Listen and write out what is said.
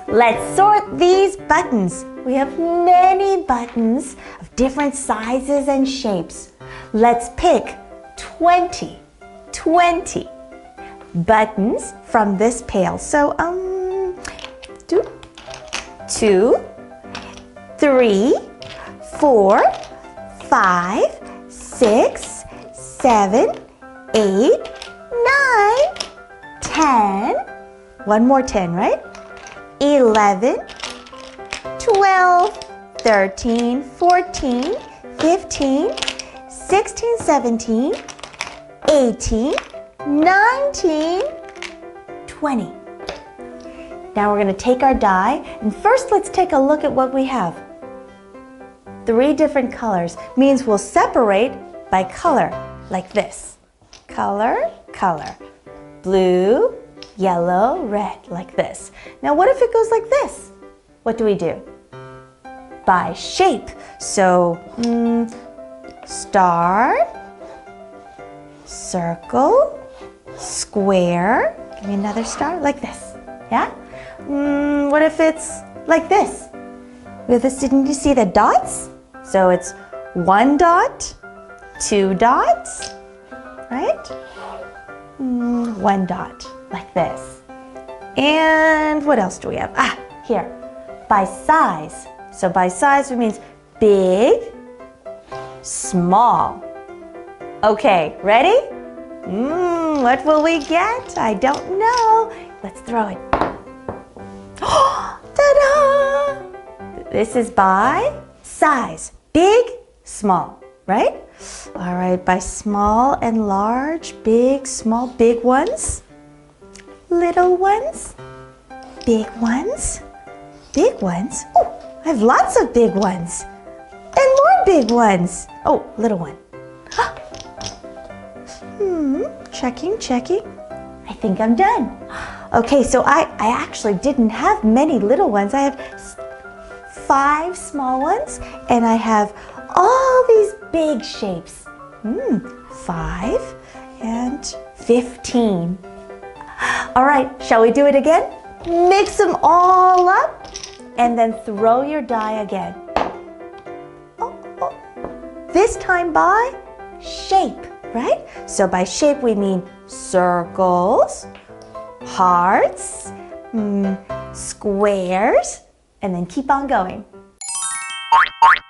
Let's sort these buttons. We have many buttons of different sizes and shapes. Let's pick 20 buttons from this pail. So, 2, 3, 4, 5, 6, 7, 8, 9, 10. One more 10, right? 11, 12, 13, 14, 15, 16, 17, 18, 19, 20. Now we're going to take our die, and first let's take a look at what we have. 3 different colors means we'll separate by color, like this. Color, color. Blue, yellow, red, like this. Now what if it goes like this? What do we do? By shape. So, star, circle, square. Give me another star, like this. Yeah? What if it's like this? With this, didn't you see the dots? So it's 1 dot, 2 dots, right? 1 dot, like this. And what else do we have? Ah, here, by size. So by size, it means big, small. Okay, ready? What will we get? I don't know. Let's throw it. Ta-da! This is by size. Big, small, right? All right, by small and large, big, small, big ones, little ones, big ones, big ones. Oh, I have lots of big ones. And more big ones. Oh, little one. Checking. I think I'm done. Okay, so I actually didn't have many little ones. I have 5 small ones, and I have all these big shapes. 5 and 15. All right, shall we do it again? Mix them all up, and then throw your die again. This time by shape, right? So by shape we mean circles, hearts, squares, and then keep on going.